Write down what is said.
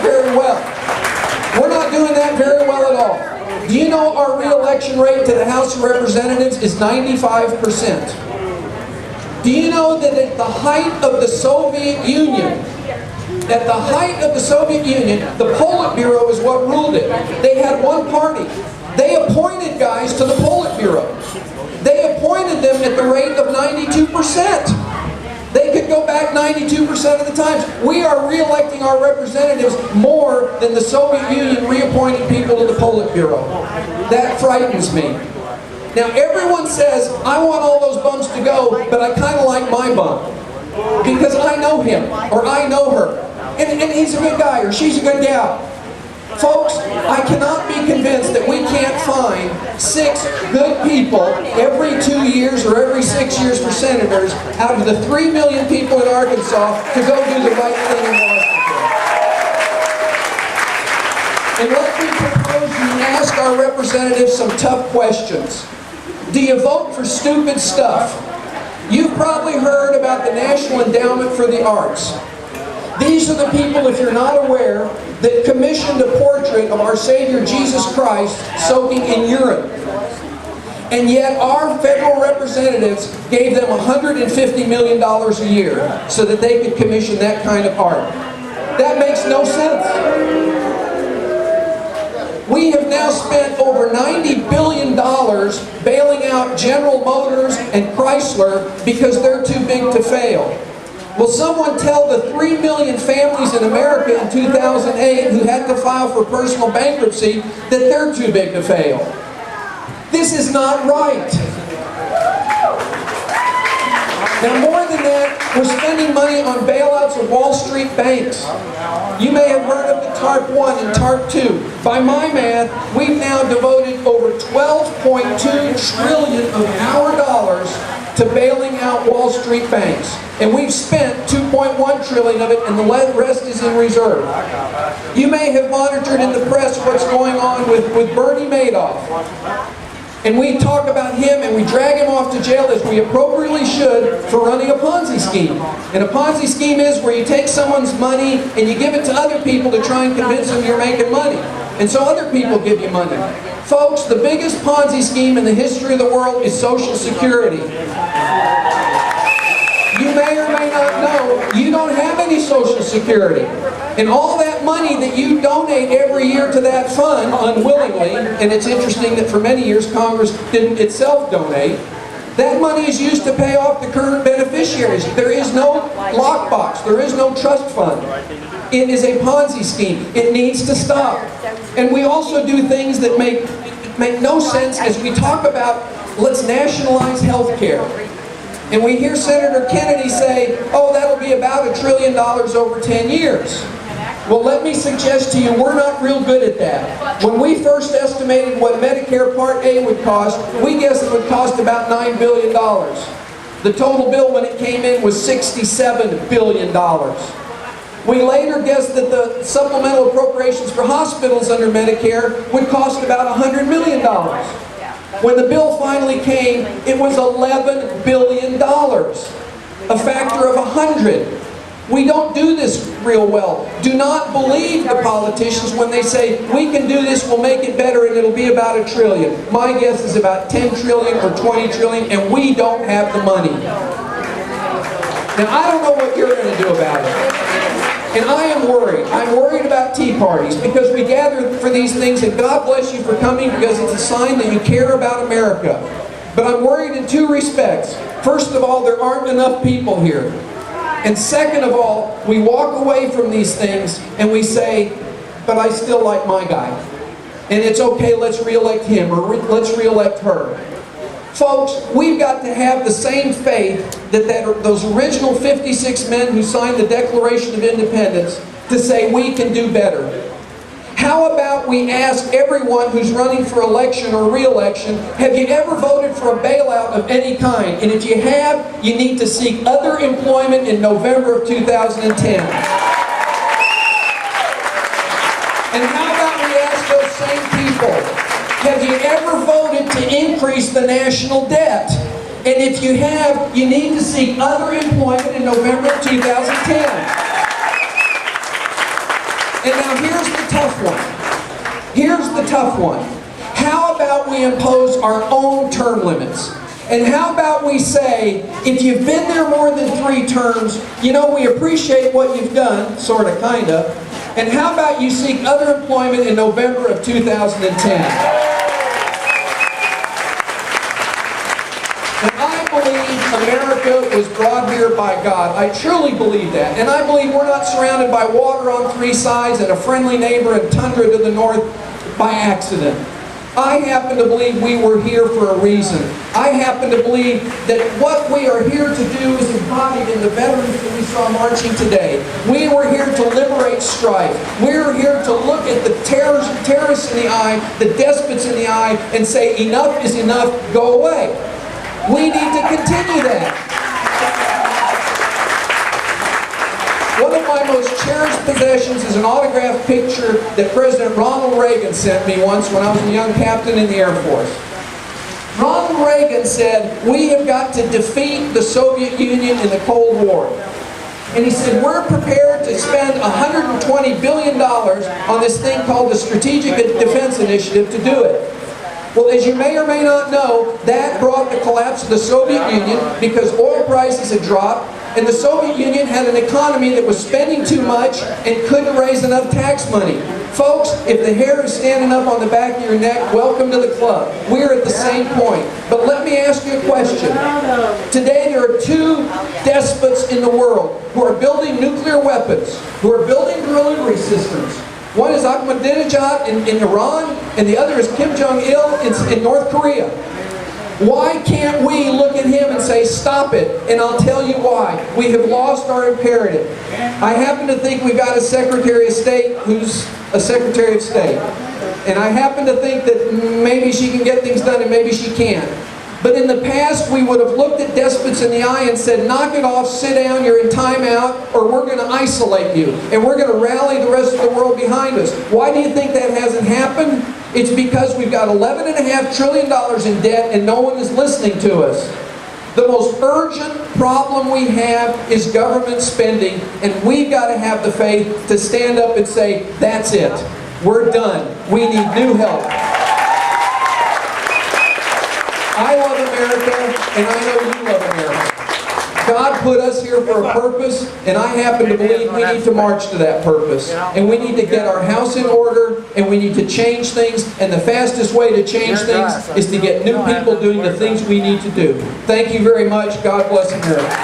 very well. We're not doing that very well at all. Do you know our re-election rate to the House of Representatives is 95%? Do you know that at the height of the Soviet Union, the Politburo is what ruled it. They had one party. They appointed guys to the Politburo. They appointed them at the rate of 92%. They could go back 92% of the times. We are re-electing our representatives more than the Soviet Union reappointed people to the Politburo. That frightens me. Now everyone says, I want all those bums to go, but I kind of like my bum. Because I know him, or I know her. And he's a good guy, or she's a good gal. Folks, I cannot be convinced that we can't find 6 good people every 2 years or every 6 years for senators out of the 3 million people in Arkansas to go do the right thing in Washington. And let me propose we ask our representatives some tough questions. Do you vote for stupid stuff? You've probably heard about the National Endowment for the Arts. These are the people, if you're not aware, that commissioned a portrait of our Savior Jesus Christ soaking in urine. And yet our federal representatives gave them $150 million a year so that they could commission that kind of art. That makes no sense. We have now spent over $90 billion bailing out General Motors and Chrysler because they're too big to fail. Will someone tell the 3 million families in America in 2008 who had to file for personal bankruptcy that they're too big to fail? This is not right. Now more than that, we're spending money on bailouts of Wall Street banks. You may have heard of the TARP 1 and TARP 2. By my math, we've now devoted over $12.2 trillion of our dollars to bailing out Wall Street banks. And we've spent $2.1 trillion of it, and the rest is in reserve. You may have monitored in the press what's going on with Bernie Madoff. And we talk about him and we drag him off to jail as we appropriately should for running a Ponzi scheme. And a Ponzi scheme is where you take someone's money and you give it to other people to try and convince them you're making money. And so other people give you money. Folks, the biggest Ponzi scheme in the history of the world is Social Security. You may or may not know, you don't have any Social Security. And all that money that you donate every year to that fund, unwillingly, and it's interesting that for many years Congress didn't itself donate, that money is used to pay off the current beneficiaries. There is no lockbox. There is no trust fund. It is a Ponzi scheme. It needs to stop. And we also do things that make no sense as we talk about, let's nationalize health care. And we hear Senator Kennedy say, oh, that'll be about $1 trillion over 10 years. Well, let me suggest to you, we're not real good at that. When we first estimated what Medicare Part A would cost, we guessed it would cost about $9 billion. The total bill when it came in was $67 billion. We later guessed that the supplemental appropriations for hospitals under Medicare would cost about $100 million. When the bill finally came, it was $11 billion, a factor of 100. We don't do this real well. Do not believe the politicians when they say, we can do this, we'll make it better, and it'll be about $1 trillion. My guess is about 10 trillion or 20 trillion, and we don't have the money. Now, I don't know what you're going to do about it. And I am worried. I'm worried about tea parties because we gather for these things, and God bless you for coming because it's a sign that you care about America. But I'm worried in 2 respects. First of all, there aren't enough people here. And second of all, we walk away from these things and we say, but I still like my guy. And it's okay, let's re-elect him or let's re-elect her. Folks, we've got to have the same faith that those original 56 men who signed the Declaration of Independence to say we can do better. How about we ask everyone who's running for election or re-election, have you ever voted for a bailout of any kind? And if you have, you need to seek other employment in November of 2010. And how about we ask those same people, have you ever voted to increase the national debt? And if you have, you need to seek other employment in November of 2010. And now here's the tough one. Here's the tough one. How about we impose our own term limits? And how about we say, if you've been there more than 3 terms, you know, we appreciate what you've done, sort of, kind of. And how about you seek other employment in November of 2010? And I believe America was brought here by God. I truly believe that. And I believe we're not surrounded by water on 3 sides and a friendly neighbor and tundra to the north by accident. I happen to believe we were here for a reason. I happen to believe that what we are here to do is embodied in the veterans that we saw marching today. We were here to liberate strife. We were here to look at the terrorists in the eye, the despots in the eye, and say, enough is enough, go away. We need to continue that. One of my most cherished possessions is an autographed picture that President Ronald Reagan sent me once when I was a young captain in the Air Force. Ronald Reagan said, we have got to defeat the Soviet Union in the Cold War. And he said, we're prepared to spend $120 billion on this thing called the Strategic Defense Initiative to do it. Well, as you may or may not know, that brought the collapse of the Soviet Union because oil prices had dropped, and the Soviet Union had an economy that was spending too much and couldn't raise enough tax money. Folks, if the hair is standing up on the back of your neck, welcome to the club. We're at the same point. But let me ask you a question. Today there are 2 despots in the world who are building nuclear weapons, who are building delivery systems. One is Ahmadinejad in Iran, and the other is Kim Jong-il in North Korea. Why can't we look at him and say, stop it? And I'll tell you why. We have lost our imperative. I happen to think we've got a Secretary of State who's a Secretary of State. And I happen to think that maybe she can get things done and maybe she can't. But in the past, we would have looked at despots in the eye and said, knock it off, sit down, you're in timeout, or we're going to isolate you. And we're going to rally the rest of the world behind us. Why do you think that hasn't happened? It's because we've got $11.5 trillion in debt and no one is listening to us. The most urgent problem we have is government spending, and we've got to have the faith to stand up and say, that's it. We're done. We need new help. I love America, and I know you love America. God put us here for a purpose, and I happen to believe we need to march to that purpose. And we need to get our house in order, and we need to change things, and the fastest way to change things is to get new people doing the things we need to do. Thank you very much. God bless America.